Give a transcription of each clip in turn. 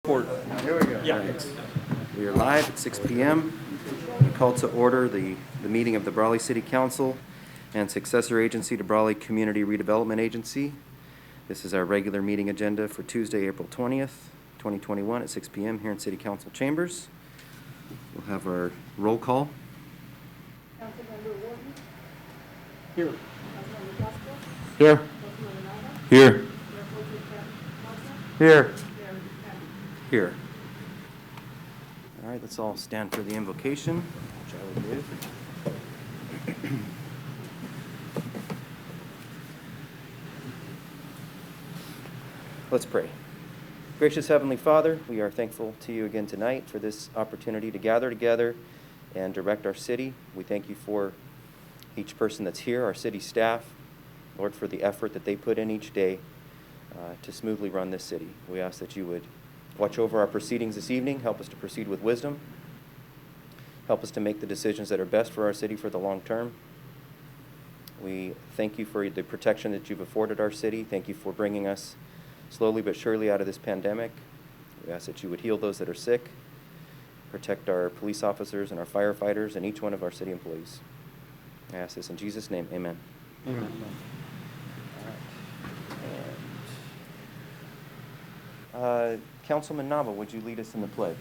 Here we go. Yeah. All right. We are live at 6 p.m. We call to order the meeting of the Brawley City Council and successor agency to Brawley Community Redevelopment Agency. This is our regular meeting agenda for Tuesday, April 20th, 2021 at 6 p.m. here in City Council chambers. We'll have our roll call. Councilmember Wharton. Here. Councilmember Pascal. Here. Councilmember Nava. Here. Mayor Pro Tem Johnson. Here. Mayor Campbell. Here. All right, let's all stand for the invocation, which I will do. Let's pray. Gracious Heavenly Father, we are thankful to you again tonight for this opportunity to gather together and direct our city. We thank you for each person that's here, our city staff, Lord, for the effort that they put in each day to smoothly run this city. We ask that you would watch over our proceedings this evening, help us to proceed with wisdom, help us to make the decisions that are best for our city for the long term. We thank you for the protection that you've afforded our city. Thank you for bringing us slowly but surely out of this pandemic. We ask that you would heal those that are sick, protect our police officers and our firefighters and each one of our city employees. I ask this in Jesus' name, amen. Amen. Councilman Nava, would you lead us in the pledge?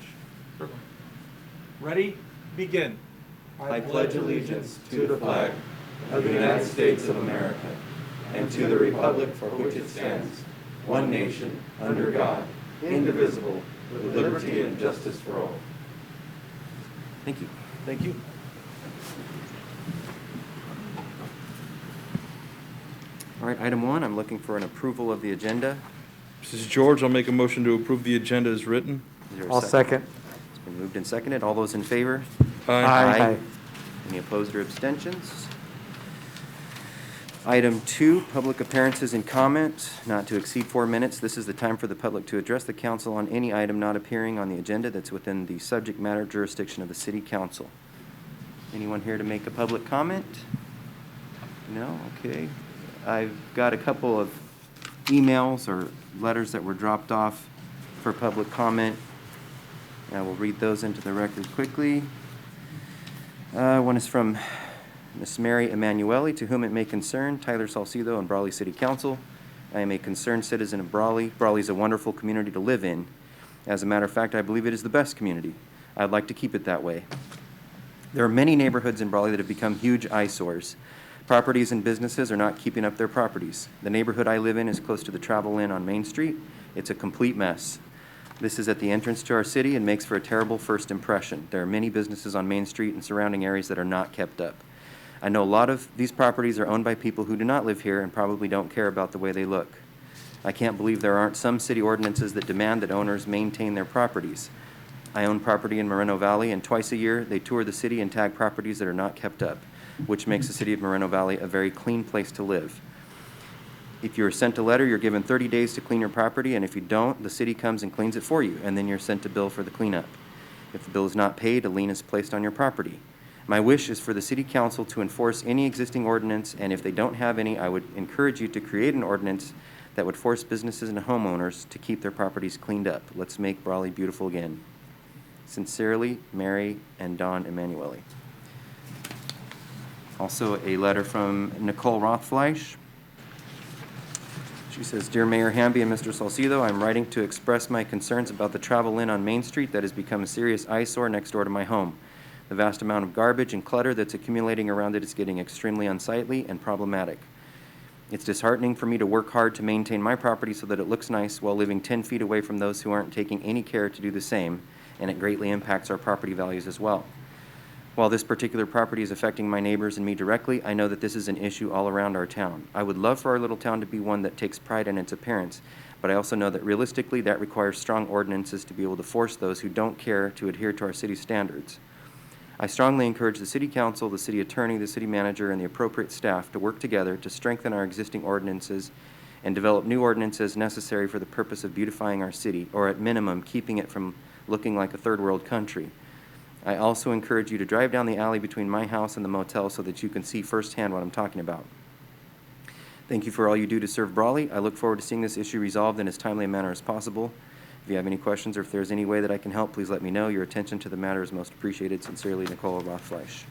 Ready? Begin. I pledge allegiance to the flag of the United States of America and to the republic for which it stands, one nation, under God, indivisible, with liberty and justice for all. Thank you. Thank you. All right, item 1, I'm looking for an approval of the agenda. This is George. I'll make a motion to approve the agenda as written. Is there a I'll second. It's been moved and seconded. All those in favor? Aye. Any opposed or abstentions? Item 2, public appearances and comment, not to exceed 4 minutes. This is the time for the public to address the council on any item not appearing on the agenda that's within the subject matter jurisdiction of the city council. Anyone here to make a public comment? No? Okay. I've got a couple of emails or letters that were dropped off for public comment. I will read those into the record quickly. One is from Miss Mary Emanuele, to whom it may concern, Tyler Salcido and Brawley City Council. I am a concerned citizen of Brawley. Brawley is a wonderful community to live in. As a matter of fact, I believe it is the best community. I'd like to keep it that way. There are many neighborhoods in Brawley that have become huge eyesores. Properties and businesses are not keeping up their properties. The neighborhood I live in is close to the Travel Inn on Main Street. It's a complete mess. This is at the entrance to our city and makes for a terrible first impression. There are many businesses on Main Street and surrounding areas that are not kept up. I know a lot of these properties are owned by people who do not live here and probably don't care about the way they look. I can't believe there aren't some city ordinances that demand that owners maintain their properties. I own property in Moreno Valley, and twice a year they tour the city and tag properties that are not kept up, which makes the city of Moreno Valley a very clean place to live. If you're sent a letter, you're given 30 days to clean your property, and if you don't, the city comes and cleans it for you, and then you're sent a bill for the cleanup. If the bill is not paid, a lien is placed on your property. My wish is for the city council to enforce any existing ordinance, and if they don't have any, I would encourage you to create an ordinance that would force businesses and homeowners to keep their properties cleaned up. Let's make Brawley beautiful again. Sincerely, Mary and Don Emanuele. Also a letter from Nicole Rothfleisch. She says, Dear Mayor Hamby and Mr. Salcido, I'm writing to express my concerns about the Travel Inn on Main Street that has become a serious eyesore next door to my home. The vast amount of garbage and clutter that's accumulating around it is getting extremely unsightly and problematic. It's disheartening for me to work hard to maintain my property so that it looks nice while living 10 feet away from those who aren't taking any care to do the same, and it greatly impacts our property values as well. While this particular property is affecting my neighbors and me directly, I know that this is an issue all around our town. I would love for our little town to be one that takes pride in its appearance, but I also know that realistically that requires strong ordinances to be able to force those who don't care to adhere to our city standards. I strongly encourage the city council, the city attorney, the city manager, and the appropriate staff to work together to strengthen our existing ordinances and develop new ordinances necessary for the purpose of beautifying our city, or at minimum, keeping it from looking like a third world country. I also encourage you to drive down the alley between my house and the motel so that you can see firsthand what I'm talking about. Thank you for all you do to serve Brawley. I look forward to seeing this issue resolved in as timely a manner as possible. If you have any questions or if there's any way that I can help, please let me know. Your attention to the matter is most appreciated. Sincerely, Nicole Rothfleisch.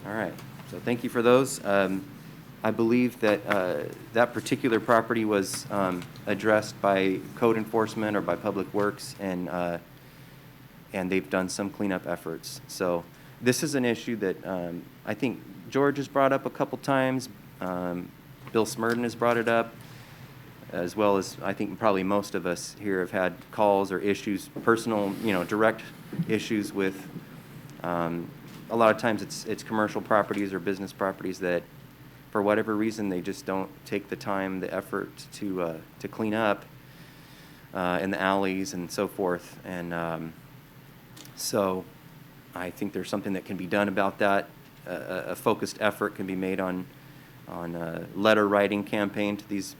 All right, so thank you for those. I believe that that particular property was addressed by code enforcement or by Public Works, and they've done some cleanup efforts. So this is an issue that I think George has brought up a couple times. Bill Smurden has brought it up, as well as I think probably most of us here have had calls or issues, personal, direct issues with. A lot of times it's commercial properties or business properties that, for whatever reason, they just don't take the time, the effort to clean up in the alleys and so forth. And so I think there's something that can be done about that. A focused effort can be made on a letter writing campaign to these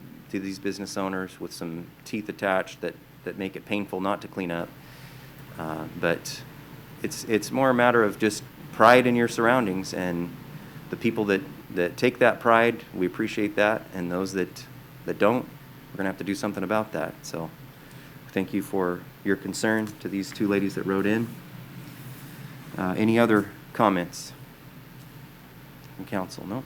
business owners with some teeth attached that make it painful not to clean up. But it's more a matter of just pride in your surroundings, and the people that take that pride, we appreciate that, and those that don't, we're gonna have to do something about that. So thank you for your concern to these two ladies that wrote in. Any other comments from council? No?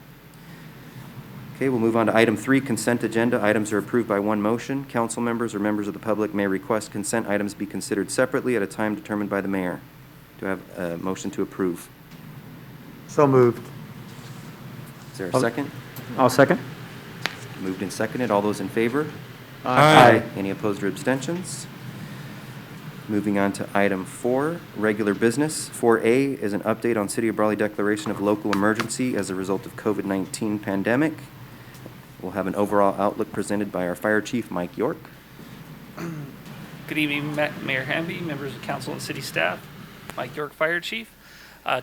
Okay, we'll move on to item 3, consent agenda. Items are approved by one motion. Council members or members of the public may request consent items be considered separately at a time determined by the mayor. Do I have a motion to approve? So moved. Is there a second? I'll second. Moved and seconded. All those in favor? Aye. Any opposed or abstentions? Moving on to item 4, regular business. 4A is an update on City of Brawley declaration of local emergency as a result of COVID-19 pandemic. We'll have an overall outlook presented by our fire chief, Mike York. Good evening, Mayor Hamby, members of council and city staff. Mike York, Fire Chief.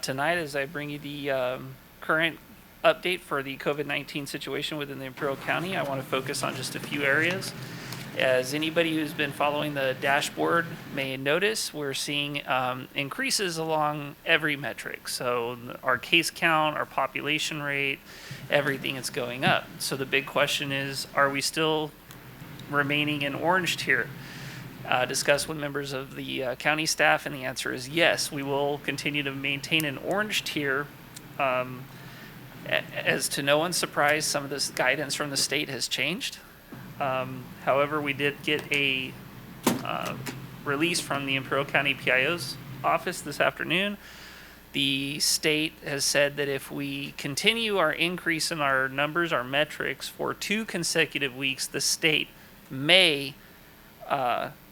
Tonight, as I bring you the current update for the COVID-19 situation within the Imperial County, I want to focus on just a few areas. As anybody who's been following the dashboard may notice, we're seeing increases along every metric. So our case count, our population rate, everything is going up. So the big question is, are we still remaining in orange tier? Discussed with members of the county staff, and the answer is yes. We will continue to maintain an orange tier. As to no one's surprise, some of this guidance from the state has changed. However, we did get a release from the Imperial County PIO's office this afternoon. The state has said that if we continue our increase in our numbers, our metrics, for 2 consecutive weeks, the state may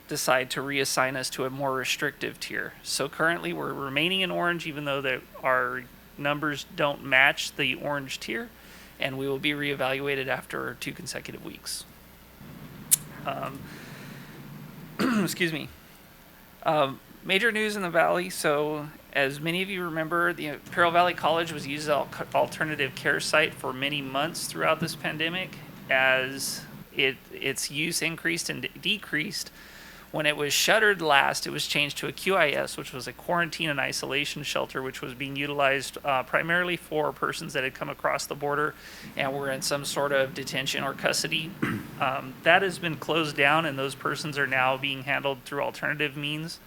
decide to reassign us to a more restrictive tier. So currently we're remaining in orange, even though our numbers don't match the orange tier, and we will be reevaluated after 2 consecutive weeks. Excuse me. Major news in the Valley. So as many of you remember, the Imperial Valley College was used as an alternative care site for many months throughout this pandemic. As its use increased and decreased, when it was shuttered last, it was changed to a QIS, which was a quarantine and isolation shelter, which was being utilized primarily for persons that had come across the border and were in some sort of detention or custody. That has been closed down, and those persons are now being handled through alternative means.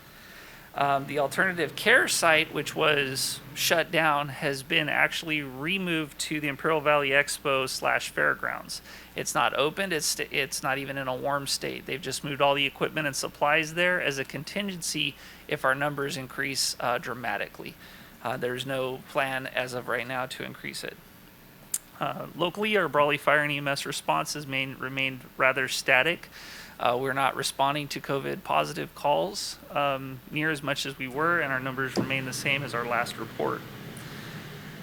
The alternative care site, which was shut down, has been actually removed to the Imperial Valley Expo / Fairgrounds. It's not opened. It's not even in a warm state. They've just moved all the equipment and supplies there as a contingency if our numbers increase dramatically. There's no plan as of right now to increase it. Locally, our Brawley Fire and EMS response has remained rather static. We're not responding to COVID positive calls near as much as we were, and our numbers remain the same as our last report.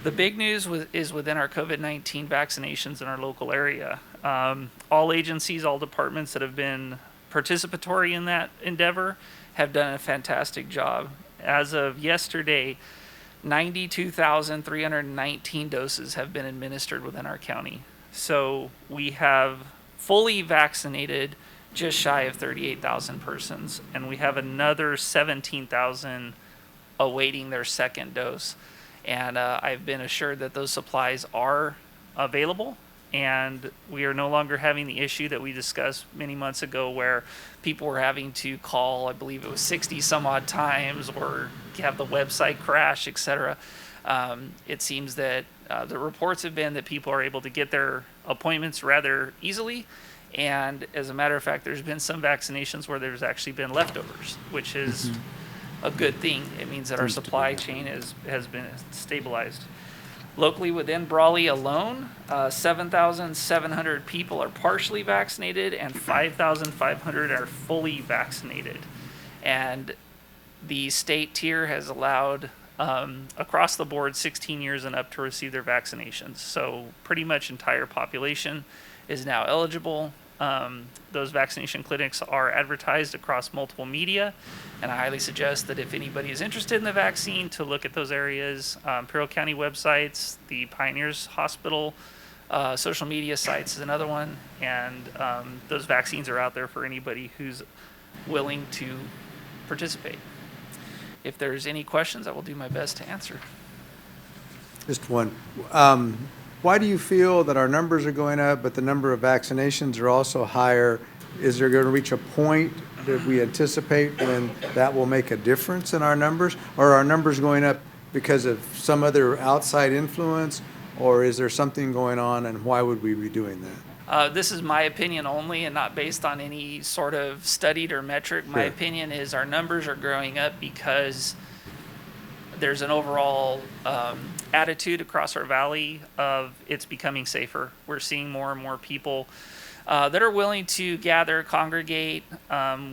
The big news is within our COVID-19 vaccinations in our local area. All agencies, all departments that have been participatory in that endeavor have done a fantastic job. As of yesterday, 92,319 doses have been administered within our county. So we have fully vaccinated just shy of 38,000 persons, and we have another 17,000 awaiting their second dose. And I've been assured that those supplies are available and we are no longer having the issue that we discussed many months ago where people were having to call, I believe it was 60 some odd times, or have the website crash, etc. It seems that the reports have been that people are able to get their appointments rather easily. And as a matter of fact, there's been some vaccinations where there's actually been leftovers, which is a good thing. It means that our supply chain has been stabilized. Locally within Brawley alone, 7,700 people are partially vaccinated and 5,500 are fully vaccinated. And the state tier has allowed across the board 16 years and up to receive their vaccinations. So pretty much entire population is now eligible. Those vaccination clinics are advertised across multiple media, and I highly suggest that if anybody is interested in the vaccine to look at those areas. Imperial County websites, the Pioneers Hospital social media sites is another one, and those vaccines are out there for anybody who's willing to participate. If there's any questions, I will do my best to answer. Just one. Why do you feel that our numbers are going up, but the number of vaccinations are also higher? Is there going to reach a point that we anticipate when that will make a difference in our numbers? Or are our numbers going up because of some other outside influence? Or is there something going on, and why would we be doing that? This is my opinion only and not based on any sort of studied or metric. My Sure. opinion is our numbers are growing up because there's an overall attitude across our valley of it's becoming safer. We're seeing more and more people that are willing to gather, congregate.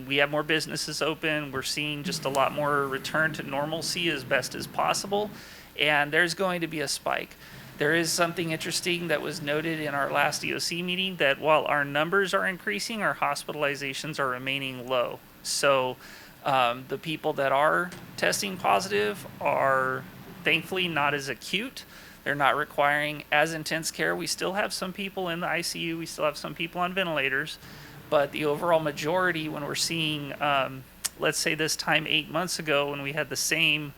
We have more businesses open. We're seeing just a lot more return to normalcy as best as possible. And there's going to be a spike. There is something interesting that was noted in our last EOC meeting that while our numbers are increasing, our hospitalizations are remaining low. So the people that are testing positive are thankfully not as acute. They're not requiring as intense care. We still have some people in the ICU. We still have some people on ventilators. But the overall majority, when we're seeing, let's say this time 8 months ago, when we had the same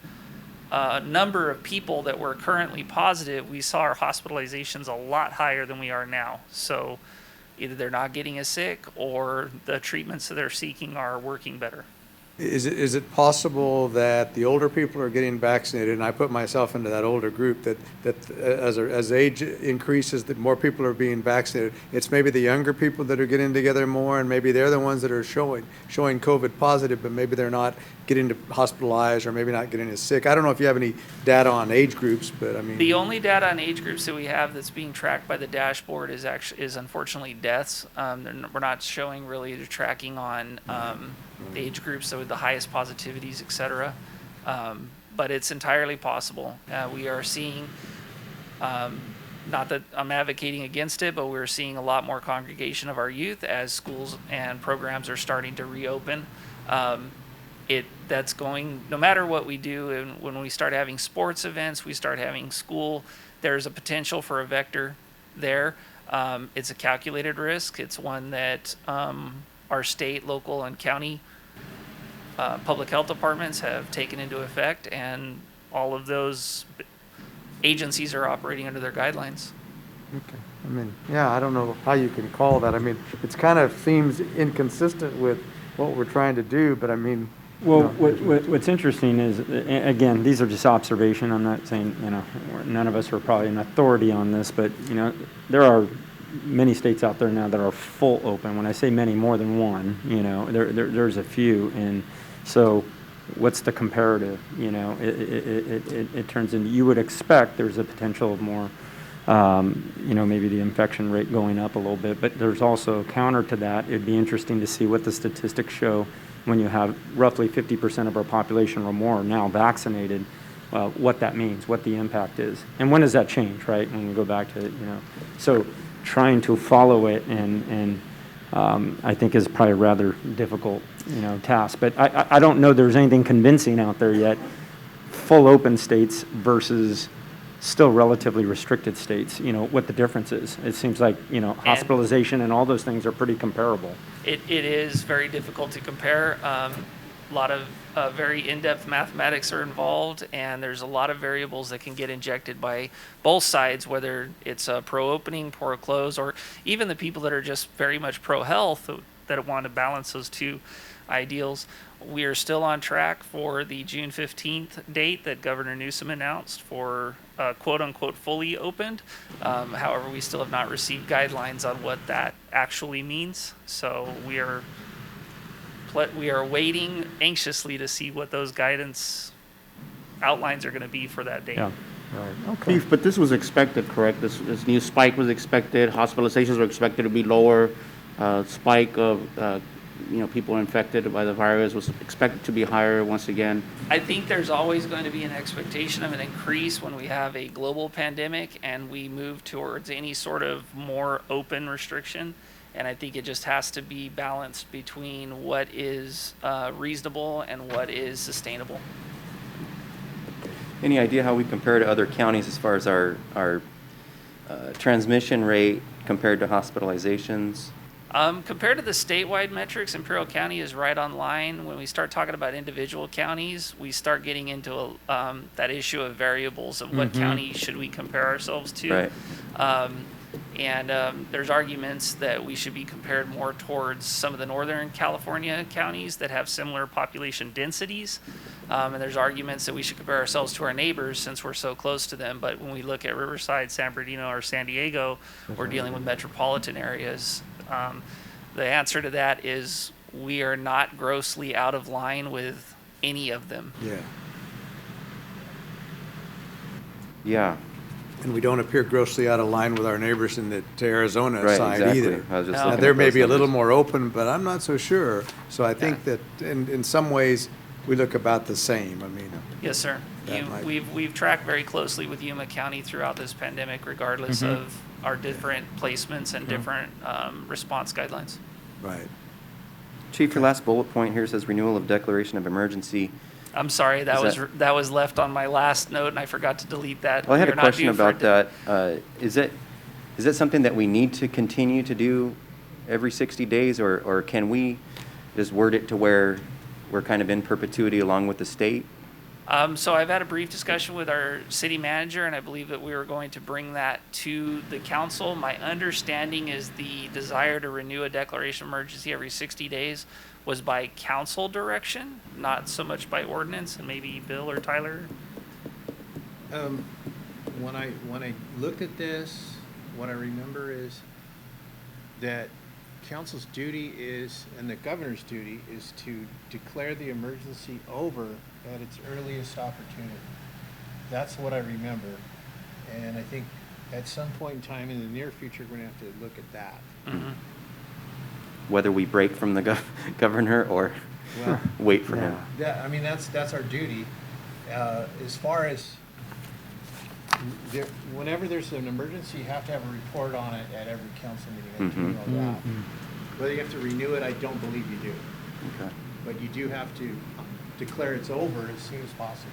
number of people that were currently positive, we saw our hospitalizations a lot higher than we are now. So either they're not getting as sick or the treatments that they're seeking are working better. Is it possible that the older people are getting vaccinated, and I put myself into that older group, that as age increases, that more people are being vaccinated? It's maybe the younger people that are getting together more, and maybe they're the ones that are showing COVID positive, but maybe they're not getting hospitalized or maybe not getting as sick. I don't know if you have any data on age groups, but I mean. The only data on age groups that we have that's being tracked by the dashboard is unfortunately deaths. We're not showing really the tracking on the age groups with the highest positivities, et cetera. But it's entirely possible. We are seeing, not that I'm advocating against it, but we're seeing a lot more congregation of our youth as schools and programs are starting to reopen. That's going, no matter what we do, and when we start having sports events, we start having school, there's a potential for a vector there. It's a calculated risk. It's one that our state, local, and county public health departments have taken into effect, and all of those agencies are operating under their guidelines. Okay. I mean, yeah, I don't know how you can call that. I mean, it's kind of seems inconsistent with what we're trying to do, but I mean. Well, what's interesting is, again, these are just observation. I'm not saying, none of us are probably an authority on this, but, there are many states out there now that are full open. When I say many, more than one, there's a few. And so what's the comparative? It turns into, you would expect there's a potential of more, maybe the infection rate going up a little bit, but there's also counter to that. It'd be interesting to see what the statistics show when you have roughly 50% of our population or more now vaccinated, what that means, what the impact is. And when does that change, right? When we go back to, so trying to follow it and I think is probably a rather difficult, task. But I don't know there's anything convincing out there yet, full open states versus still relatively restricted states, what the difference is. It seems like, hospitalization and all those things are pretty comparable. It is very difficult to compare. lot of very in-depth mathematics are involved, and there's a lot of variables that can get injected by both sides, whether it's pro-opening, pro-close, or even the people that are just very much pro-health that want to balance those two ideals. We are still on track for the June 15th date that Governor Newsom announced for quote-unquote fully opened. However, we still have not received guidelines on what that actually means. So we are waiting anxiously to see what those guidance outlines are going to be for that date. Yeah, right, okay. Chief, but this was expected, correct? This new spike was expected, hospitalizations were expected to be lower, spike of, people infected by the virus was expected to be higher once again. I think there's always going to be an expectation of an increase when we have a global pandemic and we move towards any sort of more open restriction. And I think it just has to be balanced between what is reasonable and what is sustainable. Any idea how we compare to other counties as far as our transmission rate compared to hospitalizations? Compared to the statewide metrics, Imperial County is right on line. When we start talking about individual counties, we start getting into that issue of variables of what county should we compare ourselves to. Right. There's arguments that we should be compared more towards some of the Northern California counties that have similar population densities. And there's arguments that we should compare ourselves to our neighbors since we're so close to them. But when we look at Riverside, San Bernardino, or San Diego, we're dealing with metropolitan areas. The answer to that is we are not grossly out of line with any of them. Yeah. Yeah. And we don't appear grossly out of line with our neighbors in the to Arizona Right, side exactly. either. I was just No. looking There at may those be a little numbers. more open, but I'm not so sure. So I think Yeah. that in some ways, we look about the same. I mean, Yes, sir. That might- We've tracked very closely with Yuma County throughout this pandemic, regardless of our different placements and different response guidelines. right. Chief, your last bullet point here says renewal of declaration of emergency. I'm sorry, Is that was left on my last note, and I forgot to delete that. Well, I had We a are not question due for about that. Is that something that we need to continue to do every 60 days, or can we just word it to where we're kind of in perpetuity along with the state? So I've had a brief discussion with our city manager, and I believe that we were going to bring that to the council. My understanding is the desire to renew a declaration of emergency every 60 days was by council direction, not so much by ordinance, and maybe Bill or Tyler. When I looked at this, what I remember is that council's duty is, and the governor's duty is to declare the emergency over at its earliest opportunity. That's what I remember. And I think at some point in time in the near future, we're gonna have to look at that. Whether we break from the governor or Well, wait for him? Yeah, I mean, that's our duty. As far as, whenever there's an emergency, you have to have a report on it at every council meeting. I do know that. Whether you have to renew it, I don't believe you do. Okay. But you do have to declare it's over as soon as possible.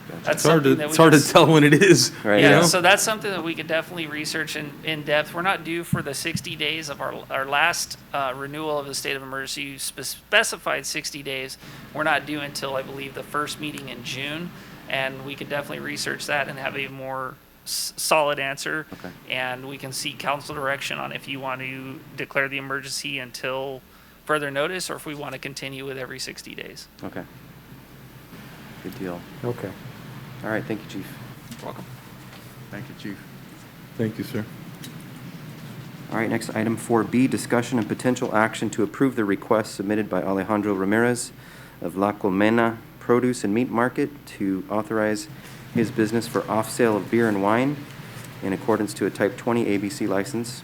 That's It's hard something that it's hard to tell when it is. Right. you Yeah, know? so that's something that we could definitely research in depth. We're not due for the 60 days of our last renewal of the state of emergency, specified 60 days. We're not due until, I believe, the first meeting in June, and we could definitely research that and have a more solid answer. Okay. And we can seek council direction on if you want to declare the emergency until further notice, or if we want to continue with every 60 days. Okay. Good deal. Okay. All right, thank you, Chief. Welcome. Thank you, Chief. Thank you, sir. All right, next item 4B, discussion and potential action to approve the request submitted by Alejandro Ramirez of La Colmena Produce and Meat Market to authorize his business for off-sale of beer and wine in accordance to a Type 20 ABC license.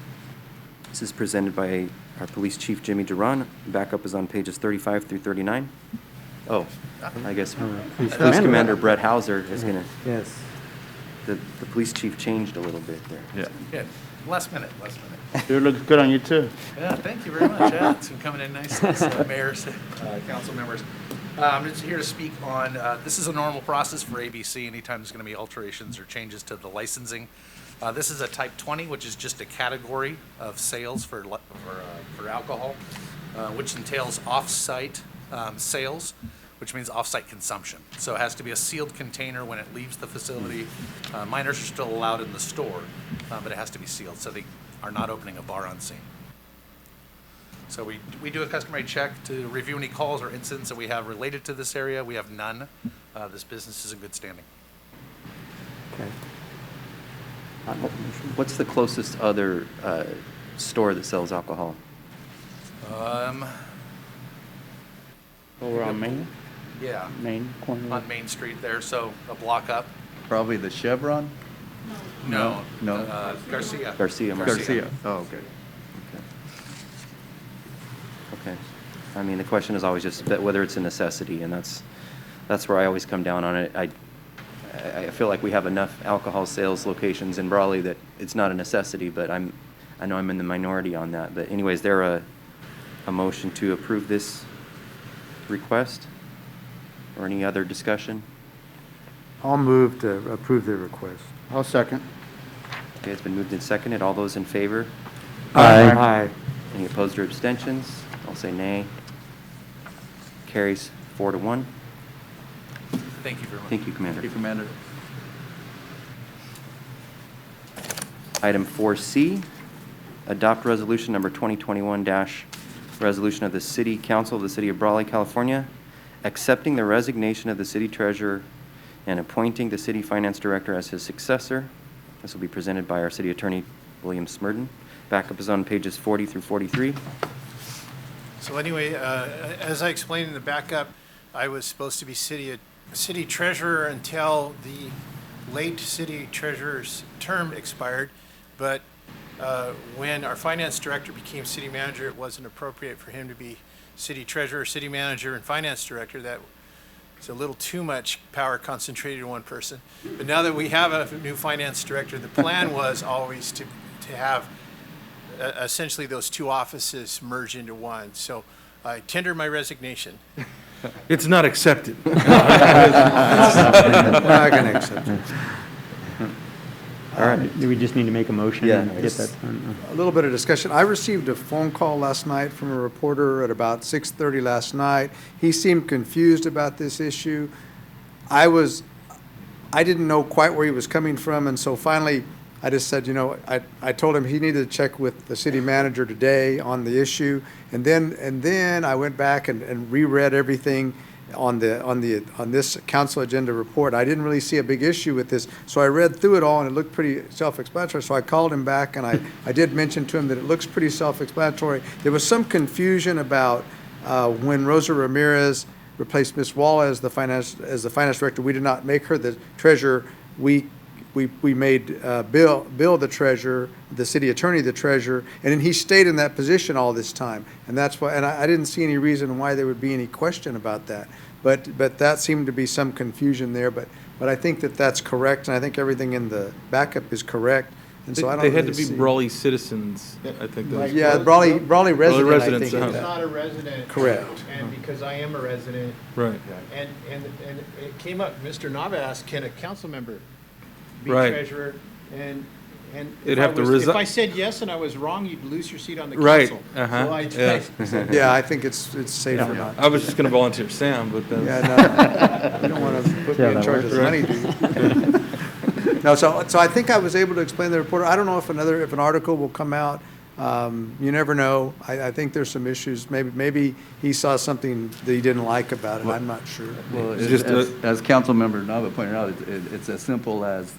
This is presented by our Police Chief Jimmy Duran. Backup is on pages 35 through 39. Oh, I guess Police Commander Brett Hauser is going to, Yes. the police chief changed a little bit there. Yeah. Good. Last minute. It looks good on you too. Yeah, thank you very much. Yeah, it's been coming in nicely, mayors, council members. I'm just here to speak on, this is a normal process for ABC anytime there's going to be alterations or changes to the licensing. This is a type 20, which is just a category of sales for alcohol, which entails off-site sales, which means off-site consumption. So it has to be a sealed container when it leaves the facility. Minors are still allowed in the store, but it has to be sealed, so they are not opening a bar on scene. So we do a customary check to review any calls or incidents that we have related to this area. We have none. This business is in good standing. Okay. What's the closest other store that sells alcohol? Over on Main, Yeah, Main corner. on Main Street there, so a block up. Probably the Chevron? No. No. Garcia. Garcia. Garcia. Oh, okay. Okay. I mean, the question is always just whether it's a necessity, and that's where I always come down on it. I feel like we have enough alcohol sales locations in Brawley that it's not a necessity, but I know I'm in the minority on that. But anyways, there a motion to approve this request? Or any other discussion? I'll move to approve the request. I'll second. Okay, it's been moved and seconded. All those in favor? Aye. Any opposed or abstentions? I'll say nay. Carries 4-1. Thank you very much. Thank you, Commander. Thank you, Commander. Item 4C, adopt resolution number 2021- resolution of the City Council of the City of Brawley, California, accepting the resignation of the city treasurer and appointing the city finance director as his successor. This will be presented by our city attorney, William Smurden. Backup is on pages 40 through 43. So anyway, as I explained in the backup, I was supposed to be city treasurer until the late city treasurer's term expired, but when our finance director became city manager, it wasn't appropriate for him to be city treasurer, city manager, and finance director. That was a little too much power concentrated in one person. But now that we have a new finance director, the plan was always to have essentially those two offices merge into one. So I tender my resignation. It's not accepted. We're not going to accept it. All right, do we just need to make a motion Yeah. and get that done? A little bit of discussion. I received a phone call last night from a reporter at about 6:30 last night. He seemed confused about this issue. I didn't know quite where he was coming from, and so finally I just said, I told him he needed to check with the city manager today on the issue, and then I went back and reread everything on this council agenda report. I didn't really see a big issue with this, so I read through it all and it looked pretty self-explanatory. So I called him back and I did mention to him that it looks pretty self-explanatory. There was some confusion about when Rosa Ramirez replaced Ms. Walla as the finance director. We did not make her the treasurer. We made Bill the treasurer, the city attorney the treasurer, and then he stayed in that position all this time. And that's why, and I didn't see any reason why there would be any question about that. But that seemed to be some confusion there. But I think that's correct, and I think everything in the backup is correct. And so I don't They had really to be see- Brawley citizens, I think. that was- Yeah, Brawley resident, I residents, think. huh? It's not a resident. Correct. And because I am a resident, Right. and it came up, Mr. Nava asked, can a council member be Right. treasurer? And They'd if have to if I said yes and I was wrong, you'd lose your seat on the Right. council. Uh-huh. So Yeah. I said, Yeah, I think it's safer not. I was just going to volunteer Sam, but then. Yeah, no, you don't want to put me Yeah, in that charge of works. the money, do you? No, so I think I was able to explain the report. I don't know if an article will come out. You never know. I think there's some issues. Maybe he saw something that he didn't like about it. I'm not sure. Well, It's just as Councilmember Nava pointed out, it's as simple as,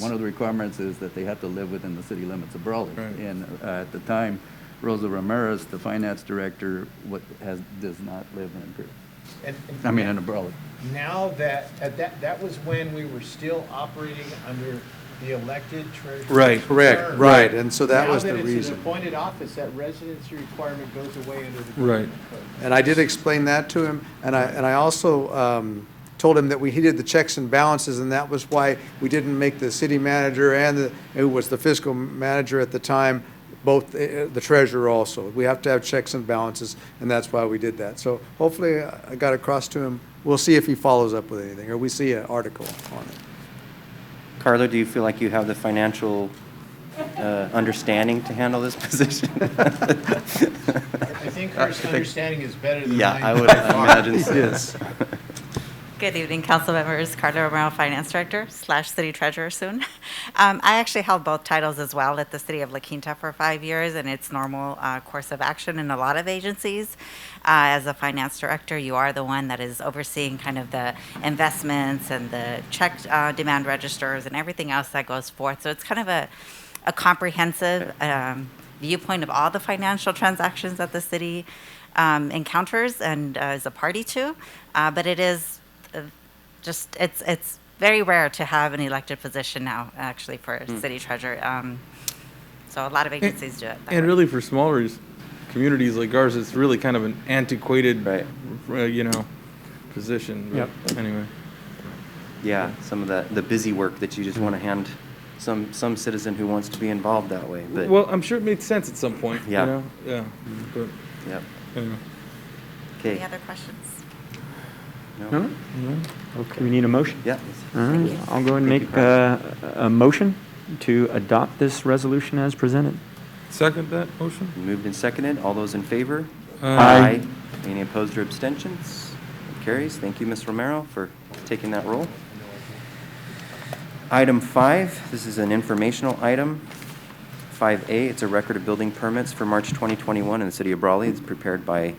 one of the requirements is that they have to live within the city limits of Brawley. Right. And at the time, Rosa Ramirez, the finance director, does not live in Brawley. now that was when we were still operating under the elected treasurer. Right. Correct, right, and so that was the Now that it's an reason. appointed office, that residency requirement goes away under the. Right. And I did explain that to him, and I also told him that he did the checks and balances, and that was why we didn't make the city manager and who was the fiscal manager at the time, both the treasurer also. We have to have checks and balances, and that's why we did that. So hopefully I got across to him. We'll see if he follows up with anything, or we see an article on it. Carla, do you feel like you have the financial understanding to handle this position. I think her understanding is better than mine. Yeah, I would by far. imagine so. Yes. Good evening, council members. Carla Romero, Finance Director / City Treasurer soon. I actually held both titles as well at the City of La Quinta for 5 years, and it's normal course of action in a lot of agencies. As a Finance Director, you are the one that is overseeing kind of the investments and the check demand registers and everything else that goes forth. So it's kind of a comprehensive viewpoint of all the financial transactions that the city encounters and is a party to. But it is it's very rare to have an elected position now, actually, for city treasurer. So a lot of agencies do it. that And way. really for smaller communities like ours, it's really kind of an antiquated, Right. position. But Yep. Anyway. Yeah, some of the busy work that you just want to hand some citizen who wants to be involved that way. But Well, I'm sure it made sense at some point. Yeah. Yeah. But, yep. anyway. Any Okay. other questions? No? No? Okay, we need a motion. Yeah. All right, I'll go and Thank you, make a motion to adopt this resolution as presented. Second that motion? Moved and seconded. All those in favor? Aye. Any opposed or abstentions? It carries. Thank you, Ms. Romero, for taking that role. Item 5, this is an informational item. 5A, it's a record of building permits for March 2021 in the city of Brawley. It's prepared by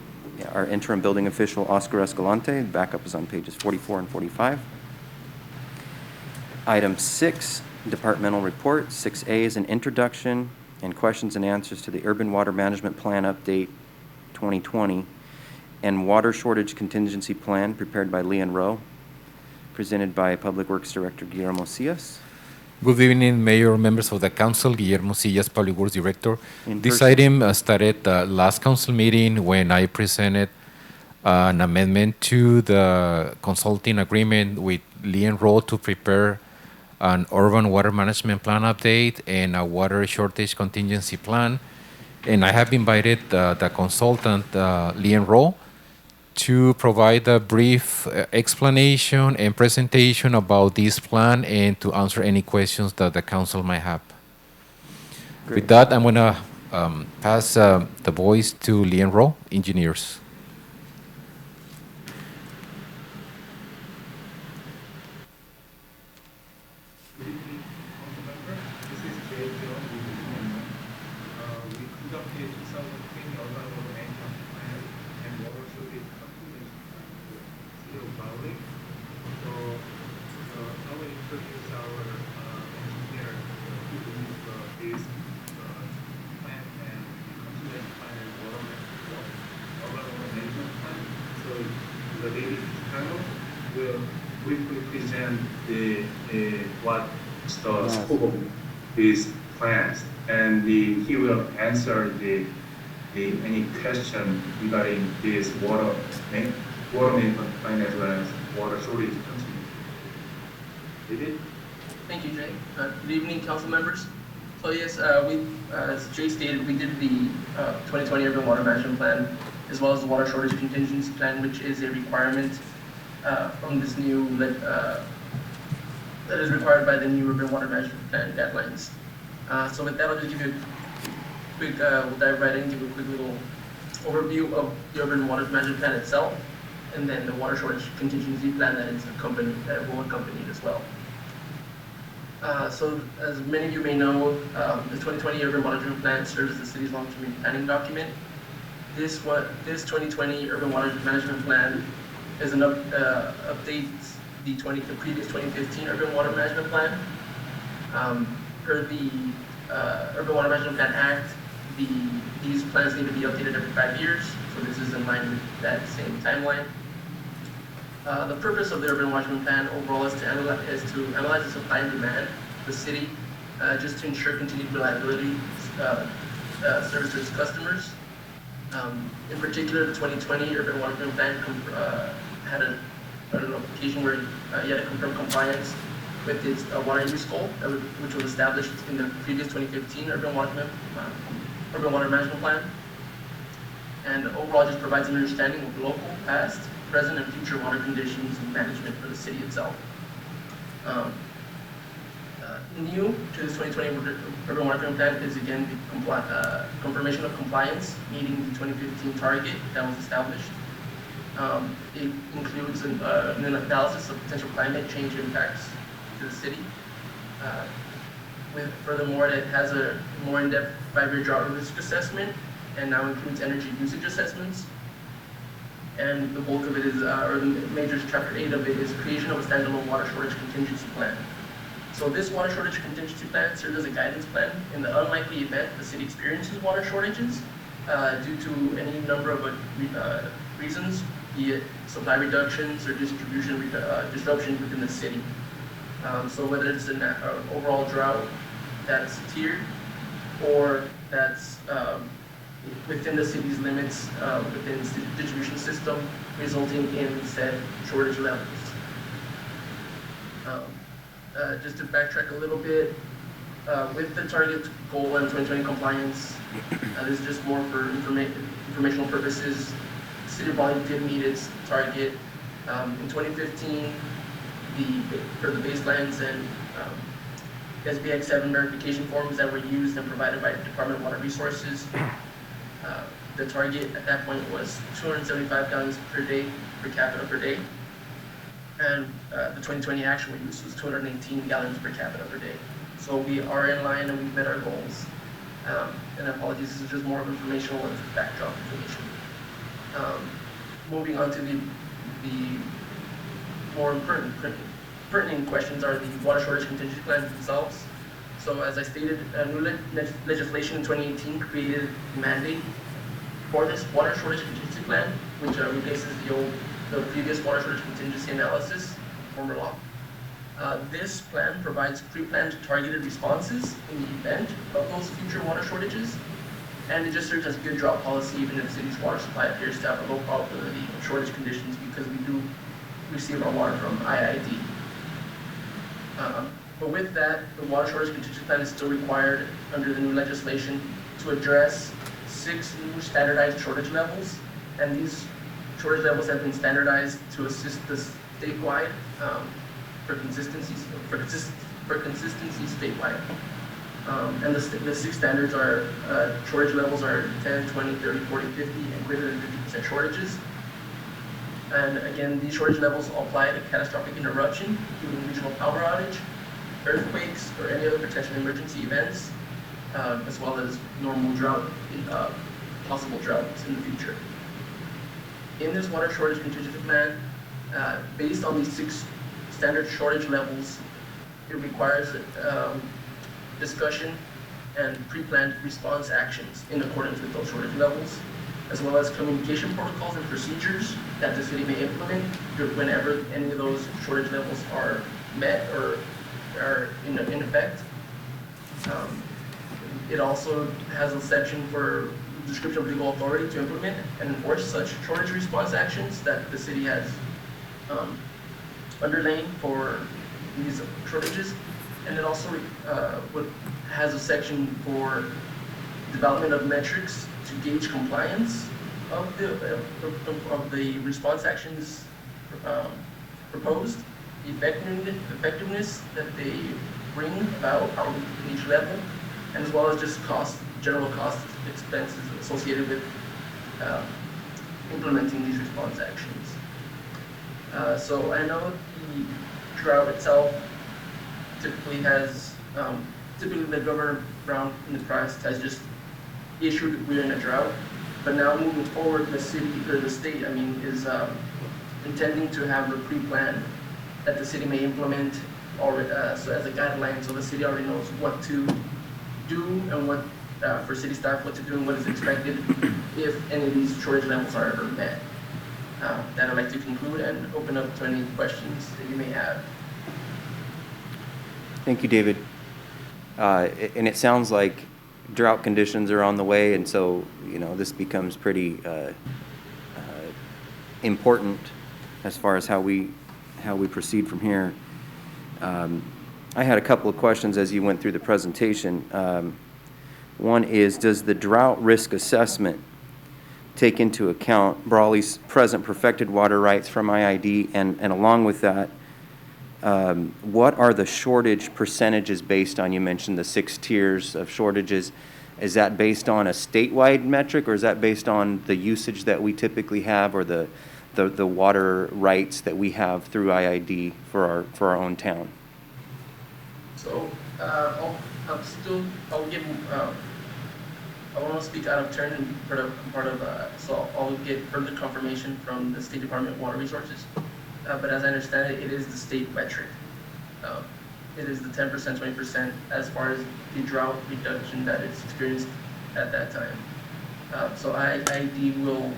our interim building official, Oscar Escalante. Backup is on pages 44 and 45. Item 6, departmental report. 6A is an introduction and questions and answers to the Urban Water Management Plan Update 2020 and Water Shortage Contingency Plan prepared by Leon Rowe, presented by Public Works Director Guillermo Cias. Good evening, Mayor, members of the council. Guillermo Sillas, Public Works Director. In This person. item started last council meeting when I presented an amendment to the consulting agreement with Leon Rowe to prepare an urban water management plan update and a water shortage contingency plan. And I have invited the consultant, Leon Rowe, to provide a brief explanation and presentation about this plan and to answer any questions that the council might have. Great. With that, I'm going to pass the voice to Leon Rowe, engineers. We conducted 2020 urban water management plan and water shortage contingency plan for city of Brawley. So I will introduce our engineer who does this plan and contingency plan and urban water management plan. So the lady panel will briefly present what's the scope of these plans, and he will answer any question regarding this water management plan as well as water shortage contingency. David? Thank you, Jay. Good evening, council members. So yes, as Jay stated, we did the 2020 Urban Water Management Plan, as well as the Water Shortage Contingency Plan, which is a requirement from this new, that is required by the new Urban Water Management Plan guidelines. So with that, I'll just give you a quick, we'll dive right in, give you a quick little overview of the Urban Water Management Plan itself, and then the Water Shortage Contingency Plan that will accompany it as well. So as many of you may know, the 2020 Urban Water Management Plan serves as the city's long-term planning document. This 2020 Urban Water Management Plan is an updates the previous 2015 Urban Water Management Plan. Per the Urban Water Management Plan Act, these plans need to be updated every 5 years, so this is in line with that same timeline. The purpose of the Urban Water Management Plan overall is to analyze the supply and demand of the city, just to ensure continued reliability service to its customers. In particular, the 2020 Urban Water Management Plan had an application where you had to confirm compliance with its water use goal, which was established in the previous 2015 Urban Water Management Plan. And overall, just provides an understanding of local, past, present, and future water conditions and management for the city itself. New to this 2020 urban water treatment plan is again the confirmation of compliance, meeting the 2015 target that was established. It includes an analysis of potential climate change impacts to the city. Furthermore, it has a more in-depth 5-year drought risk assessment and now includes energy usage assessments. And the bulk of it is, or the major chapter 8 of it is creation of a standalone water shortage contingency plan. So this water shortage contingency plan serves as a guidance plan in the unlikely event the city experiences water shortages due to any number of reasons, be it supply reductions or distribution disruptions within the city. So whether it's an overall drought that's tiered or that's within the city's limits, within the distribution system, resulting in said shortage levels. Just to backtrack a little bit, with the target goal and 2020 compliance, this is just more for informational purposes. The City of Brawley did meet its target. In 2015, for the baselines and SBX 7 verification forms that were used and provided by the Department of Water Resources, the target at that point was 275 gallons per day, per capita per day. And the 2020 actual use was 218 gallons per capita per day. So we are in line and we've met our goals. And apologies, this is just more of informational and backdrop information. Moving on to the more pertinent questions are the water shortage contingency plans themselves. So as I stated, new legislation in 2018 created a mandate for this water shortage contingency plan, which replaces the previous water shortage contingency analysis, former law. This plan provides pre-planned targeted responses in the event of those future water shortages, and it just serves as a good drought policy even if the city's water supply appears to have a low probability of shortage conditions because we do receive our water from IID. But with that, the water shortage contingency plan is still required under the new legislation to address 6 new standardized shortage levels, and these shortage levels have been standardized to assist the statewide for consistency statewide. And the 6 standards are shortage levels are 10, 20, 30, 40, 50, and greater than 50% shortages. And again, these shortage levels apply to catastrophic interruption, including regional power outage, earthquakes, or any other potential emergency events, as well as normal drought, possible droughts in the future. In this water shortage contingency plan, based on these 6 standard shortage levels, it requires discussion and pre-planned response actions in accordance with those shortage levels, as well as communication protocols and procedures that the city may implement whenever any of those shortage levels are met or are in effect. It also has a section for description of legal authority to implement and enforce such shortage response actions that the city has underlain for these shortages. And it also has a section for development of metrics to gauge compliance of the response actions proposed, the effectiveness that they bring about in each level, and as well as just general cost expenses associated with implementing these response actions. So I know the drought itself typically the Governor Brown in the past has just issued we're in a drought, but now moving forward, the city or the state, is intending to have a pre-plan that the city may implement already, so as a guideline, so the city already knows what to do and what for city staff what to do and what is expected if any of these shortage levels are ever met. That I'd like to conclude and open up to any questions that you may have. Thank you, David. And it sounds like drought conditions are on the way, and so this becomes pretty important as far as how we proceed from here. I had a couple of questions as you went through the presentation. One is, does the drought risk assessment take into account Brawley's present perfected water rights from IID, and along with that, What are the shortage percentages based on? You mentioned the 6 tiers of shortages. Is that based on a statewide metric, or is that based on the usage that we typically have, or the water rights that we have through IID for our own town? So, I'll give, I won't speak out of turn and be part of, so I'll get further confirmation from the State Department of Water Resources. But as I understand it, it is the state metric. It is the 10%, 20% as far as the drought reduction that is experienced at that time. So IID will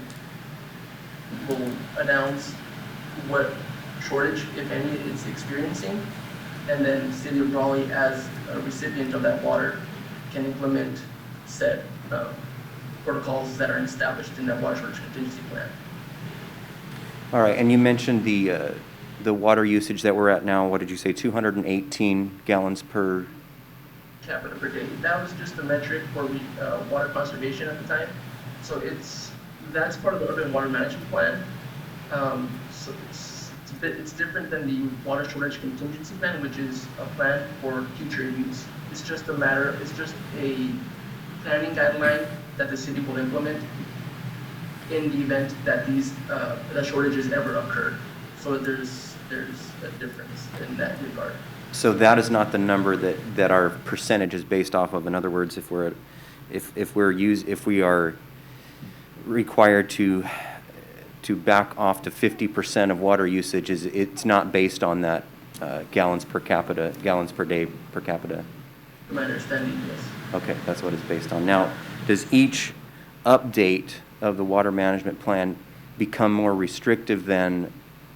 announce what shortage, if any, it's experiencing, and then City of Brawley, as a recipient of that water, can implement said protocols that are established in that water shortage contingency plan. All right, and you mentioned the water usage that we're at now. What did you say, 218 gallons per? Capita per day. That was just the metric for water conservation at the time. So that's part of the urban water management plan. So it's different than the water shortage contingency plan, which is a plan for future use. It's just a planning guideline that the city will implement in the event that that shortages ever occur. So there's a difference in that regard. So that is not the number that our percentage is based off of. In other words, if we are required to back off to 50% of water usage, it's not based on that gallons per day per capita. From my understanding, yes. Okay, that's what it's based on. Now, does each update of the water management plan become more restrictive than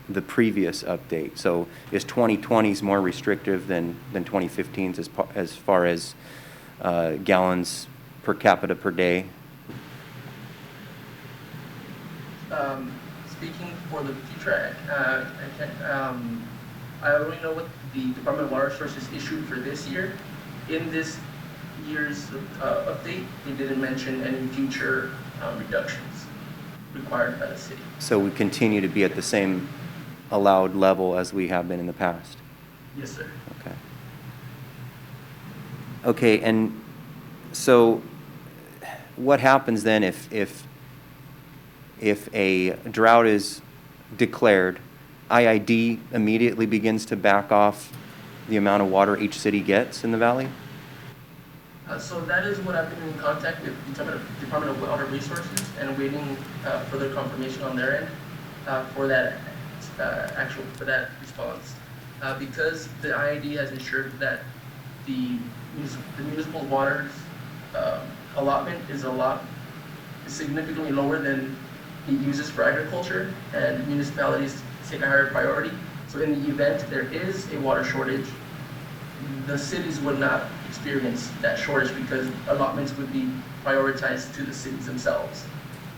the previous update? So is 2020's more restrictive than 2015's as far as gallons per capita per day? Speaking for the future, I only know what the Department of Water Resources issued for this year. In this year's update, they didn't mention any future reductions required by the city. So we continue to be at the same allowed level as we have been in the past? Yes, sir. Okay. Okay, and so what happens then if a drought is declared? IID immediately begins to back off the amount of water each city gets in the valley? So that is what I've been in contact with the Department of Water Resources and waiting further confirmation on their end for that response. Because the IID has ensured that the municipal water's allotment is significantly lower than it uses for agriculture, and municipalities take a higher priority. So in the event there is a water shortage, the cities would not experience that shortage because allotments would be prioritized to the cities themselves.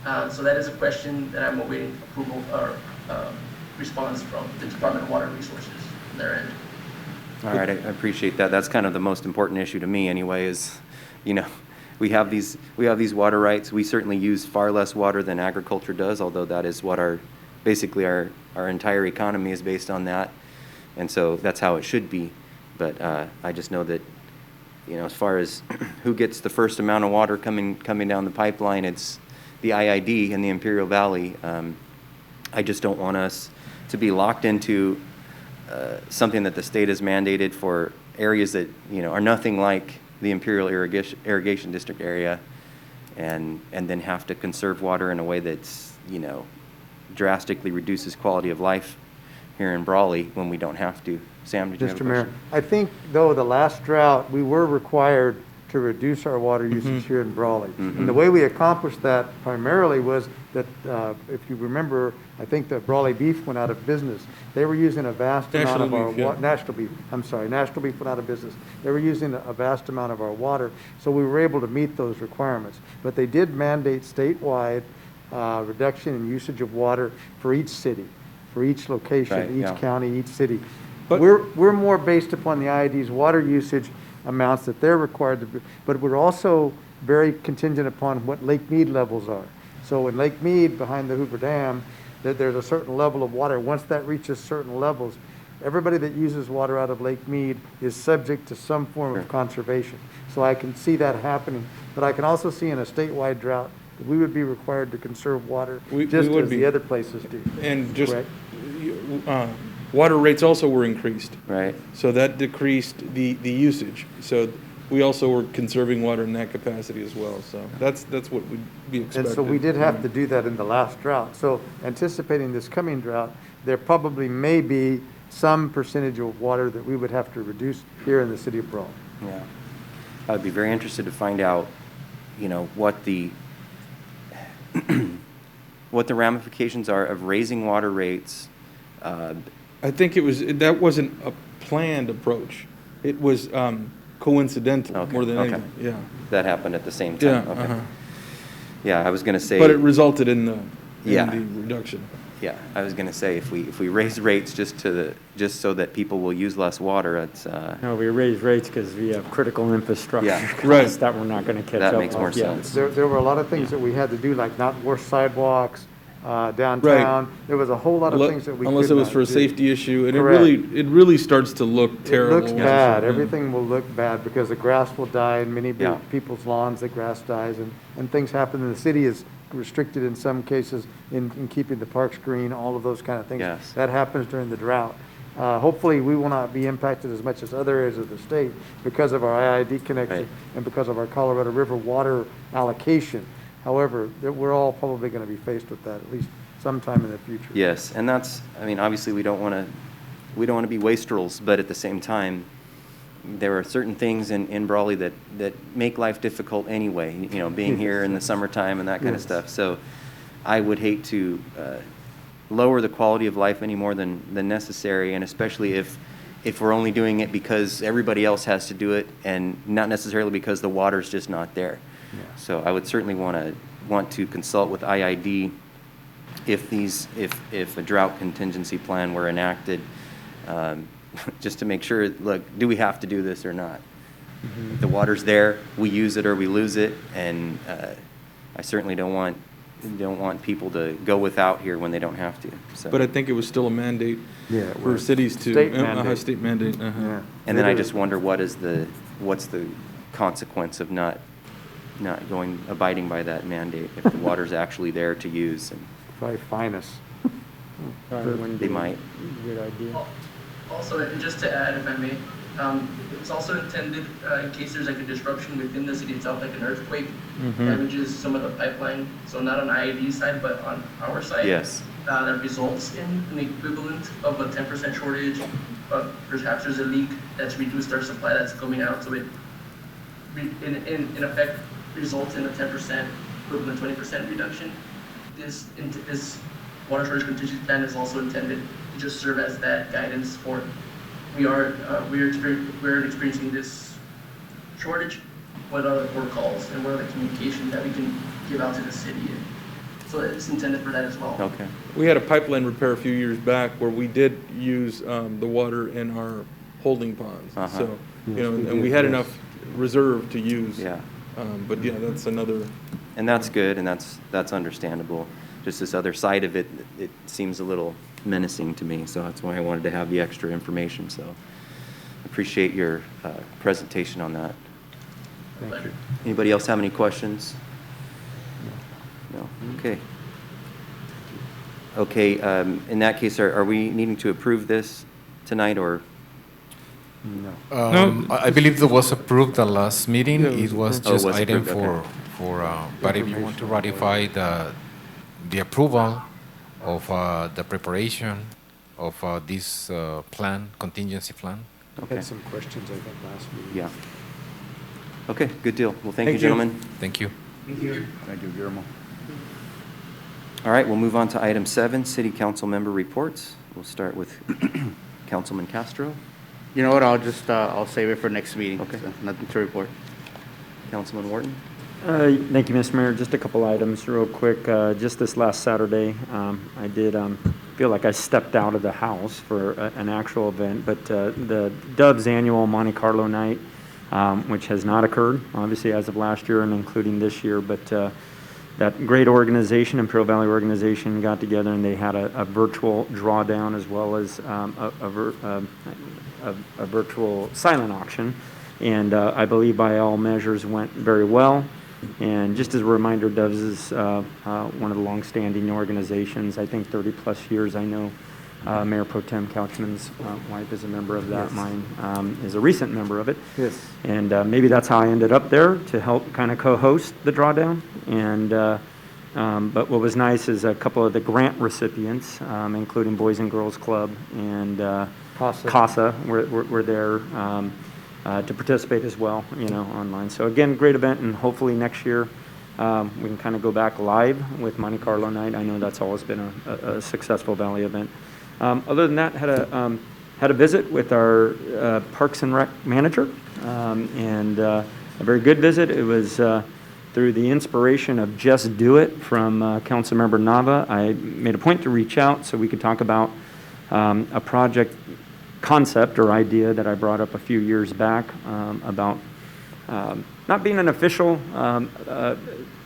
So that is a question that I'm awaiting approval or response from the Department of Water Resources on their end. All right, I appreciate that. That's kind of the most important issue to me anyway, is, we have these water rights. We certainly use far less water than agriculture does, although that is what basically our entire economy is based on that. And so that's how it should be. But I just know that, as far as who gets the first amount of water coming down the pipeline, it's the IID in the Imperial Valley. I just don't want us to be locked into something that the state has mandated for areas that, are nothing like the Imperial Irrigation District area, and then have to conserve water in a way that's, drastically reduces quality of life here in Brawley when we don't have to. Sam, did you have a Mr. Mayor, question? I think, though, the last drought, we were required to reduce our water usage here in Brawley. And the way we accomplished that primarily was that, if you remember, I think that Brawley Beef went out of business. They were using a vast amount of our National Beef went out of business. They were using a vast amount of our water, so we were able to meet those requirements. But they did mandate statewide reduction in usage of water for each city, for each location, Right, each yeah. county, each city. But- We're more based upon the IID's water usage amounts that they're required to, but we're also very contingent upon what Lake Mead levels are. So in Lake Mead, behind the Hoover Dam, that there's a certain level of water. Once that reaches certain levels, everybody that uses water out of Lake Mead is subject to some form of conservation. So I can see that happening, but I can also see in a statewide drought that we would be required to conserve water just would as be. the other places do. And just, Correct? water rates also were increased. Right. So that decreased the usage. So we also were conserving water in that capacity as well. So that's what would be expected. And so we did have to do that in the last drought. So anticipating this coming drought, there probably may be some percentage of water that we would have to reduce here in the city of Brawley. Yeah. I'd be very interested to find out, what the what the ramifications are of raising water rates. I think that wasn't a planned approach. It was coincidental more than anything. Yeah. That happened at the same time. Yeah. Okay. Yeah, I was going to say. But it resulted in the Yeah. reduction. Yeah, I was going to say if we raise rates just so that people will use less water, it's. No, we raise rates because we have critical infrastructure Yeah. costs Right. that we're not going to catch up That makes more with yet. sense. There were a lot of things that we had to do, like not wash sidewalks, downtown. There was a whole lot of things that we Unless could it was not for a do. safety issue, and Correct. it really starts to look terrible. It looks bad. Yeah. Everything will look bad because the grass will die in many Yeah. people's lawns, the grass dies, and things happen. And the city is restricted in some cases in keeping the parks green, all of those kind of things. Yes. That happens during the drought. Hopefully, we will not be impacted as much as other areas of the state because of our IID connection Right. and because of our Colorado River water allocation. However, we're all probably going to be faced with that at least sometime in the future. Yes, and that's, obviously we don't want to be wastrels, but at the same time, there are certain things in Brawley that make life difficult anyway, being here in the summertime and that kind of Yes. stuff. So I would hate to lower the quality of life any more than necessary, and especially if we're only doing it because everybody else has to do it and not necessarily because the water's just not there. Yeah. So I would certainly want to consult with IID if a drought contingency plan were enacted, just to make sure, look, do we have to do this or not? If the water's there, we use it or we lose it, and I certainly don't want people to go without here when they don't have to. So. But I think it was still a mandate Yeah, it for was. cities to. State mandate. State mandate. Yeah. And then I just wonder what's the consequence of not abiding by that mandate if the water's actually there to use, and Probably fine us. Probably wouldn't they be might. a Good idea. Also, and just to add, if I may, it's also intended in case there's like a disruption within the city itself, like an earthquake damages some of the pipeline. So not on IAD side, but on our side. Yes. That results in an equivalent of a 10% shortage. Perhaps there's a leak that's reduced our supply that's coming out. So it, in effect, results in a 10% equivalent 20% reduction. This water shortage contingency plan is also intended to just serve as that guidance for we're experiencing this shortage. What are the protocols and what are the communications that we can give out to the city? So it's intended for that as well. Okay. We had a pipeline repair a few years back where we did use the water in our holding ponds. Uh-huh. So, Yes, and we we did, had yes. enough reserve to use. Yeah. But yeah, that's another. And that's good, and that's understandable. Just this other side of it, it seems a little menacing to me, so that's why I wanted to have the extra information. So appreciate your presentation on that. Thank you. Anybody else have any questions? No? Okay. Okay, in that case, are we needing to approve this tonight, or? No. I believe that was approved the last meeting. Yeah, It was Oh, just was item approved, but if you want to ratify the approval of the preparation of this plan, contingency plan. Okay. Had some questions, I think, last week. Yeah. Okay, good deal. Well, thank you, Thank you. gentlemen. Thank you. Thank you, Guillermo. All right, we'll move on to item 7, city council member reports. We'll start with Councilman Castro. You know what, I'll save it for next meeting. Okay. So nothing to report. Councilman Wharton. Thank you, Mr. Mayor. Just a couple items real quick. Just this last Saturday, I did feel like I stepped out of the house for an actual event, but the Dubs annual Monte Carlo night, which has not occurred, obviously, as of last year and including this year, but that great organization, Imperial Valley organization, got together and they had a virtual drawdown as well as a virtual silent auction. And I believe by all measures went very well. And just as a reminder, Doves is one of the longstanding organizations. I think 30-plus years. I know Mayor Pro Tem Couchman's wife is a member of that. Yes. Mine is a recent member of it. Yes. And maybe that's how I ended up there, to help kind of co-host the drawdown. And but what was nice is a couple of the grant recipients, including Boys and Girls Club and CASA were there to participate as well, online. So again, great event, and hopefully next year we can kind of go back live with Monte Carlo night. I know that's always been a successful Valley event. Other than that, had a visit with our Parks and Rec manager, and a very good visit. It was through the inspiration of Just Do It from Councilmember Nava. I made a point to reach out so we could talk about a project concept or idea that I brought up a few years back about not being an official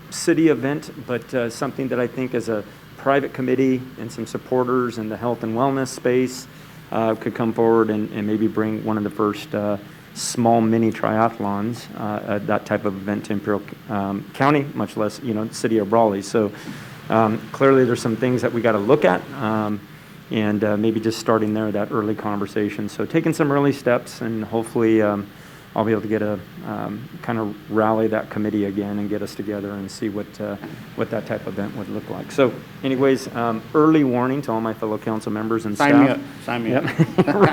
city event, but something that I think as a private committee and some supporters in the health and wellness space could come forward and maybe bring one of the first small mini triathlons, that type of event to Imperial County, much less, city of Brawley. So clearly there's some things that we got to look at. And maybe just starting there, that early conversation. So taking some early steps, and hopefully I'll be able to get a kind of rally that committee again and get us together and see what that type of event would look like. So anyways, early warning to all my fellow council members and staff. Sign me up.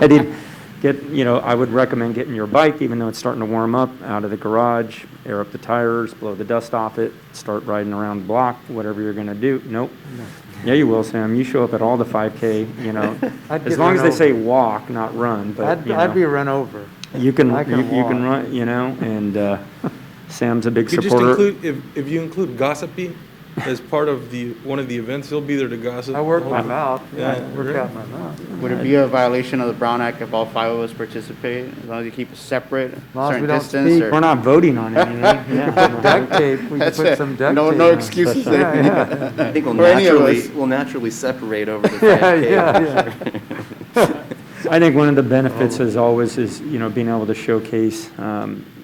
Ready to get, I would recommend getting your bike, even though it's starting to warm up, out of the garage, air up the tires, blow the dust off it, start riding around the block, whatever you're going to do. Nope. No. Yeah, you will, Sam. You show up at all the 5K, as long as they say walk, not run. But I'd be run over. You can run, and Sam's a big You could supporter. just include, if you include gossipy as part of one of the events, he'll be there to gossip. I work my mouth. Yeah, I work out my mouth. Would it be a violation of the Brown Act if all 5 of us participate, as long as you keep it separate, long as certain we don't distance? speak. Or We're not voting on it, Put duct tape. We can That's put it. some duct No, tape. no on it. excuses Yeah, there. yeah. I think For any of us. we'll naturally separate over the Yeah, 5K. yeah. I think one of the benefits as always is, being able to showcase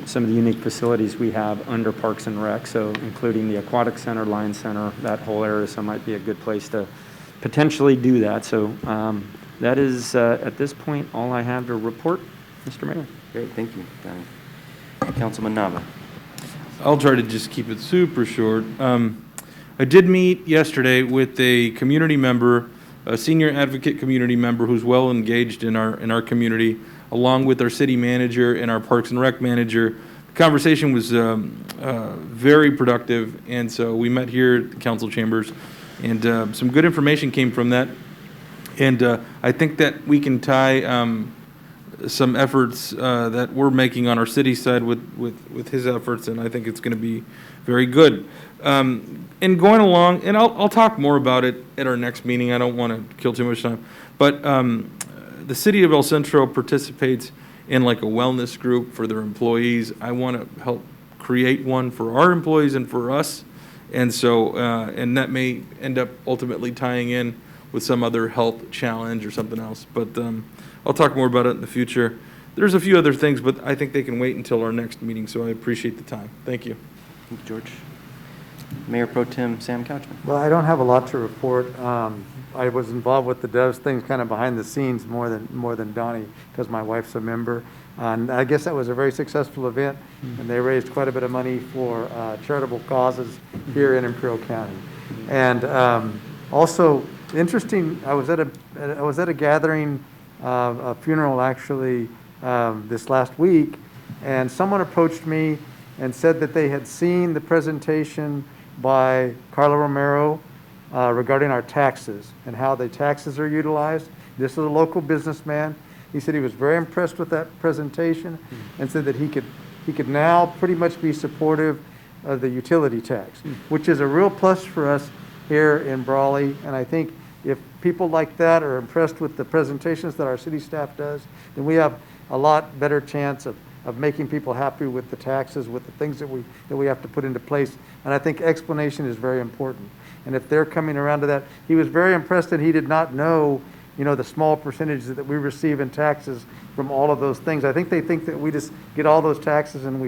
some of the unique facilities we have under Parks and Rec, so including the Aquatic Center, Lion Center, that whole area, so it might be a good place to potentially do that. So that is, at this point, all I have to report, Mr. Mayor. Great, thank you, Donnie. Councilman Nava. I'll try to just keep it super short. I did meet yesterday with a community member, a senior advocate community member who's well engaged in our community, along with our city manager and our Parks and Rec manager. The conversation was very productive, and so we met here at the council chambers, and some good information came from that. And I think that we can tie some efforts that we're making on our city side with his efforts, and I think it's going to be very good. And going along, and I'll talk more about it at our next meeting. I don't want to kill too much time, but the city of El Centro participates in like a wellness group for their employees. I want to help create one for our employees and for us, and so and that may end up ultimately tying in with some other health challenge or something else. But I'll talk more about it in the future. There's a few other things, but I think they can wait until our next meeting, so I appreciate the time. Thank you. Thank you, George. Mayor Pro Tem Sam Couchman. Well, I don't have a lot to report. I was involved with the Doves things kind of behind the scenes more than Donnie, because my wife's a member. And I guess that was a very successful event, and they raised quite a bit of money for charitable causes here in Imperial County. And also interesting, I was at a gathering, a funeral actually, this last week, and someone approached me and said that they had seen the presentation by Carla Romero regarding our taxes and how the taxes are utilized. This is a local businessman. He said he was very impressed with that presentation and said that he could now pretty much be supportive of the utility tax, which is a real plus for us here in Brawley. And I think if people like that are impressed with the presentations that our city staff does, then we have a lot better chance of of making people happy with the taxes, with the things that we have to put into place. And I think explanation is very important. And if they're coming around to that, he was very impressed that he did not know, the small percentages that we receive in taxes from all of those things. I think they think that we just get all those taxes and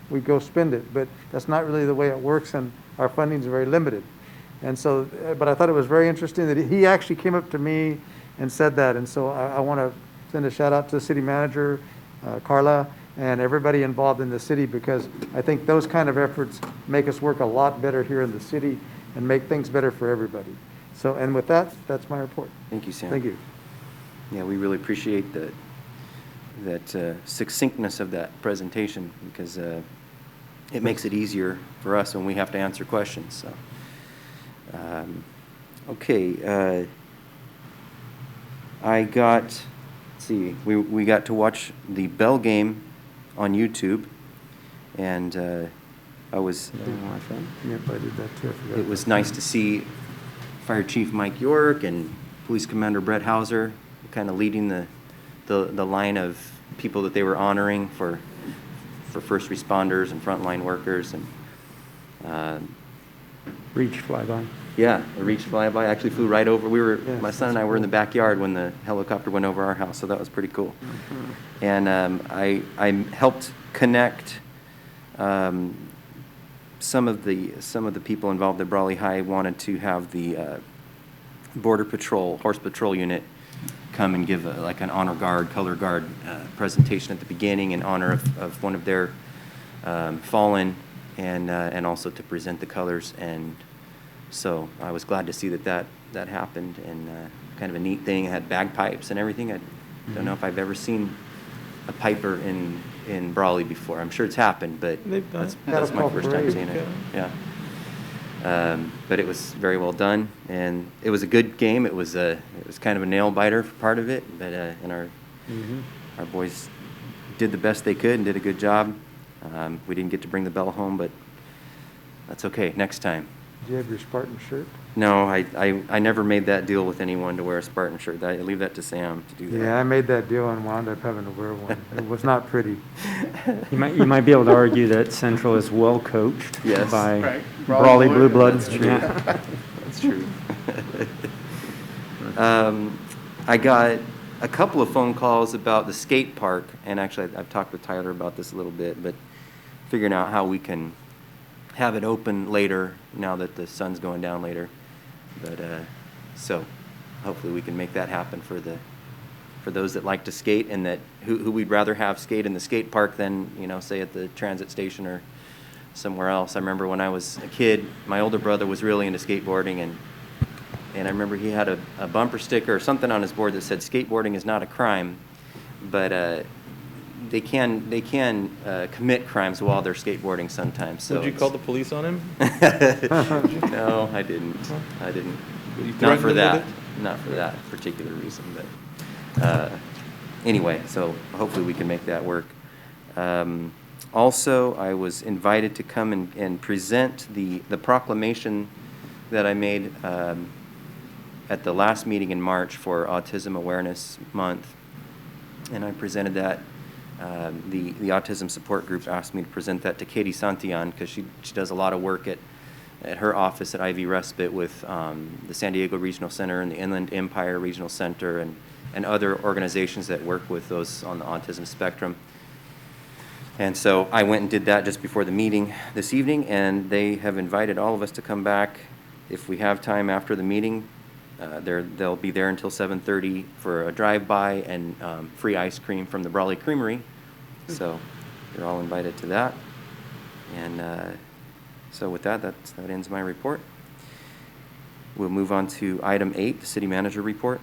we go spend it, but that's not really the way it works, and our funding is very limited. And so, but I thought it was very interesting that he actually came up to me and said that. And so I want to send a shout out to the city manager, Carla, and everybody involved in the city, because I think those kind of efforts make us work a lot better here in the city and make things better for everybody. So, and with that, that's my report. Thank you, Sam. Thank you. Yeah, we really appreciate that succinctness of that presentation, because it makes it easier for us when we have to answer questions. So, okay, I got, let's see, we got to watch the Bell game on YouTube, and I Didn't watch that. Yep, I did that too. I forgot it about was that. nice to see Fire Chief Mike York and Police Commander Brett Hauser kind of leading the line of people that they were honoring for first responders and frontline workers. And Reach flyby. yeah, the Reach flyby actually flew right over. Yes, My son and that's I were in the cool. backyard when the helicopter went over our house, so that was pretty cool. And I helped connect some of the people involved at Brawley High wanted to have the Border Patrol, Horse Patrol unit come and give like an honor guard, color guard presentation at the beginning in honor of one of their fallen, and also to present the colors. And so I was glad to see that happened, and kind of a neat thing. It had bagpipes and everything. I don't know if I've ever seen a piper in Brawley before. I'm sure it's happened, but They've done that's, it. that's my first time Parade. seeing it. Yeah. But it was very well done, and it was a good game. It was kind of a nail biter for part of it, but and our boys did the best they could and did a good job. We didn't get to bring the bell home, but that's okay. Next time. Do you have your Spartan shirt? No, I never made that deal with anyone to wear a Spartan shirt. I leave that to Sam to do that. Yeah, I made that deal and wound up having to wear one. It was not pretty. You might be able to argue that Central is well coached Yes. by Right. Brawley Brawley Blue Blue, Bloods. that's true. Yeah. That's true. I got a couple of phone calls about the skate park, and actually I've talked with Tyler about this a little bit, but figuring out how we can have it open later now that the sun's going down later. But so hopefully we can make that happen for those that like to skate, and that who we'd rather have skate in the skate park than, say at the transit station or somewhere else. I remember when I was a kid, my older brother was really into skateboarding, and I remember he had a bumper sticker or something on his board that said skateboarding is not a crime, but they can commit crimes while they're skateboarding sometimes. So Would you call the police on him? No, I didn't. You Not threatened for him that. with it? Not for that particular reason, but anyway, so hopefully we can make that work. Also, I was invited to come and present the proclamation that I made at the last meeting in March for Autism Awareness Month, and I presented that. The Autism Support Group asked me to present that to Katie Santillan, because she does a lot of work at her office at Ivy Respite with the San Diego Regional Center and the Inland Empire Regional Center and other organizations that work with those on the autism spectrum. And so I went and did that just before the meeting this evening, and they have invited all of us to come back if we have time after the meeting. They'll be there until 7:30 for a drive-by and free ice cream from the Brawley Creamery. So you're all invited to that. And so with that ends my report. We'll move on to item 8, the city manager report.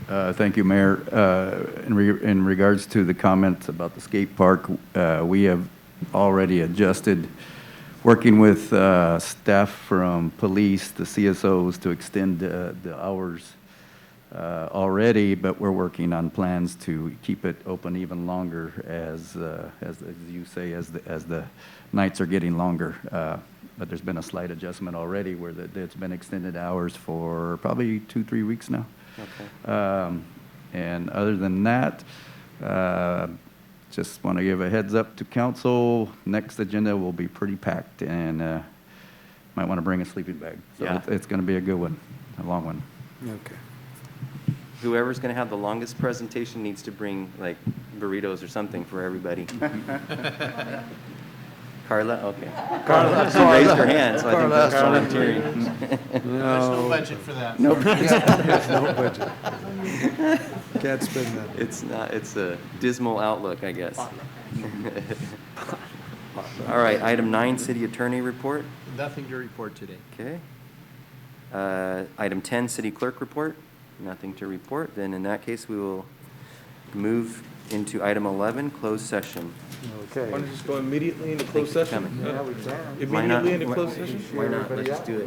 Thank you, Mayor. In regards to the comments about the skate park, we have already adjusted, working with staff from police, the CSOs, to extend the hours already, but we're working on plans to keep it open even longer as you say, as the nights are getting longer. But there's been a slight adjustment already where it's been extended hours for probably 2-3 weeks now. Okay. And other than that, just want to give a heads up to council. Next agenda will be pretty packed, and might want to bring a sleeping bag. So Yeah. it's going to be a good one, a long one. Okay. Whoever's going to have the longest presentation needs to bring like burritos or something for everybody. Carla, okay. Carla. She raised her hand, so I think that's Carla. volunteering. There's no budget for that. No. There's no budget. Can't spend that. It's not, it's a dismal outlook, I guess. All right, item 9, city attorney report. Nothing to report today. Okay. Item 10, city clerk report. Nothing to report. Then in that case, we will move into item 11, closed session. Okay. Want to just go immediately into closed session? Coming. Yeah, we can. Immediately into closed session? Why not? Let's just do it.